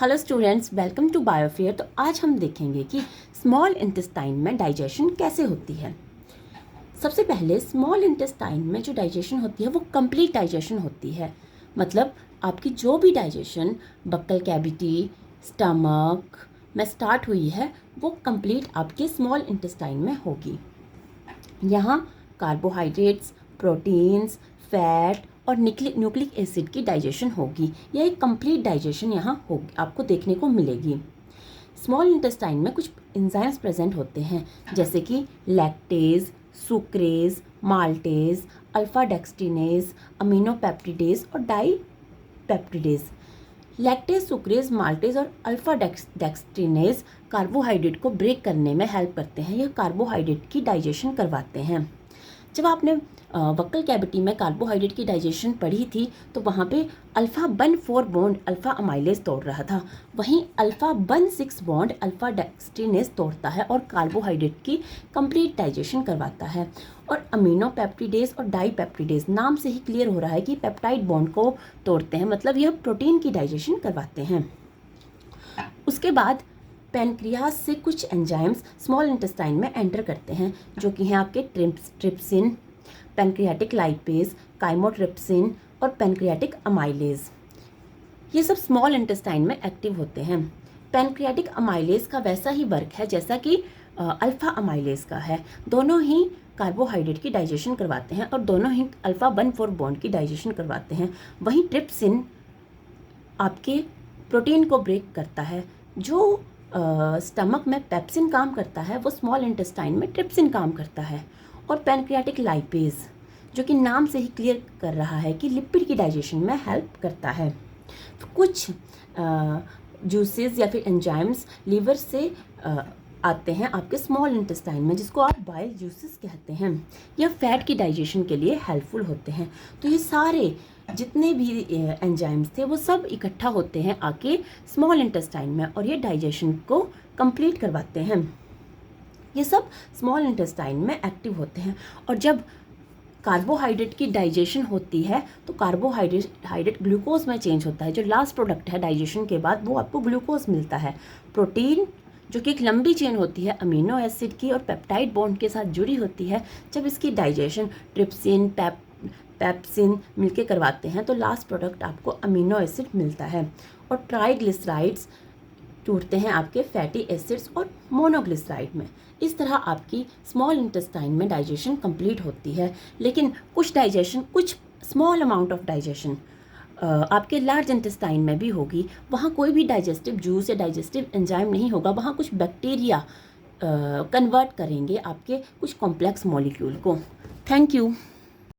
Hello students, welcome to Biofair. तो आज हम देखेंगे कि स्मॉल इंटेस्टाइन में डाइजेशन कैसे होती है। सबसे पहले स्मॉल इंटेस्टाइन में जो डाइजेशन होती है वो कंप्लीट डाइजेशन होती है। मतलब आपकी जो भी डाइजेशन बक्कल कैविटी, स्टमक में स्टार्ट हुई है वो कंप्लीट आपके स्मॉल इंटेस्टाइन में होगी। यहाँ कार्बोहाइड्रेट्स, प्रोटीन्स, फैट और न्यूक्लिक एसिड की डाइजेशन होगी। यह एक कंप्लीट डाइजेशन यहाँ होगी, आपको देखने को मिलेगी। स्मॉल इंटेस्टाइन में कुछ एंजाइम्स प्रेजेंट होते हैं जैसे कि लैक्टेज, सुक्रेज, माल्टेज, अल्फा डेक्सट्रिनेज, अमीनोपेप्टिडेज और डाईपेप्टिडेज। लैक्टेज, सुक्रेज, माल्टेज और अल्फा डेक्सट्रिनेज कार्बोहाइड्रेट को ब्रेक करने में हेल्प करते हैं। यह कार्बोहाइड्रेट की डाइजेशन करवाते हैं। जब आपने बक्कल कैविटी में कार्बोहाइड्रेट की डाइजेशन पढ़ी थी तो वहाँ पे अल्फा बन 4 बॉन्ड अल्फा अमाइलेज तोड़ रहा था, वहीं अल्फा बन 6 बॉन्ड अल्फा डेक्सट्रिनेज तोड़ता है और कार्बोहाइड्रेट की कंप्लीट डाइजेशन करवाता है। और अमीनोपेप्टिडेज और डाईपेप्टिडेज, नाम से ही क्लियर हो रहा है कि पेप्टाइड बॉन्ड को तोड़ते हैं, मतलब यह प्रोटीन की डाइजेशन करवाते हैं। उसके बाद पैनक्रियाज से कुछ एंजाइम्स स्मॉल इंटेस्टाइन में एंटर करते हैं जो कि हैं आपके ट्रिप्सिन, पैनक्रियाटिक लाइपेज, काइमोट्रिप्सिन और पैनक्रियाटिक अमाइलेज। ये सब स्मॉल इंटेस्टाइन में एक्टिव होते हैं। पैनक्रियाटिक अमाइलेज का वैसा ही वर्क है जैसा कि अल्फा अमाइलेज का है। दोनों ही कार्बोहाइड्रेट की डाइजेशन करवाते हैं और दोनों ही अल्फा 1,4 बॉन्ड की डाइजेशन करवाते हैं। वहीं ट्रिप्सिन आपके प्रोटीन को ब्रेक करता है। जो स्टमक में पेप्सिन काम करता है वो स्मॉल इंटेस्टाइन में ट्रिप्सिन काम करता है। और पैनक्रियाटिक लाइपेज, जो कि नाम से ही क्लियर कर रहा है कि लिपिड की डाइजेशन में हेल्प करता है। तो कुछ जूसेस या फिर एंजाइम्स लीवर से आते हैं आपके स्मॉल इंटेस्टाइन में, जिसको आप बाइल जूसेस कहते हैं। यह फैट की डाइजेशन के लिए हेल्पफुल होते हैं। तो ये सारे जितने भी एंजाइम्स थे वो सब इकट्ठा होते हैं आके स्मॉल इंटेस्टाइन में और ये डाइजेशन को कंप्लीट करवाते हैं। ये सब स्मॉल इंटेस्टाइन में एक्टिव होते हैं। और जब कार्बोहाइड्रेट की डाइजेशन होती है तो कार्बोहाइड्रेट ग्लूकोज में चेंज होता है। जो लास्ट प्रोडक्ट है डाइजेशन के बाद वो आपको ग्लूकोज मिलता है। प्रोटीन, जो कि एक लंबी चेन होती है अमीनो एसिड की और पेप्टाइड बॉन्ड के साथ जुड़ी होती है, जब इसकी डाइजेशन ट्रिप्सिन, पेप्सिन मिलके करवाते हैं तो लास्ट प्रोडक्ट आपको अमीनो एसिड मिलता है। और ट्राइग्लिसराइड्स टूटते हैं आपके फैटी एसिड्स और मोनोग्लिसराइड में। इस तरह आपकी स्मॉल इंटेस्टाइन में डाइजेशन कंप्लीट होती है। लेकिन कुछ स्मॉल अमाउंट ऑफ डाइजेशन आपके लार्ज इंटेस्टाइन में भी होगी। वहाँ कोई भी डाइजेस्टिव जूस या डाइजेस्टिव एंजाइम नहीं होगा। वहाँ कुछ बैक्टीरिया कन्वर्ट करेंगे आपके कुछ कॉम्प्लेक्स मॉलिक्यूल को। Thank you.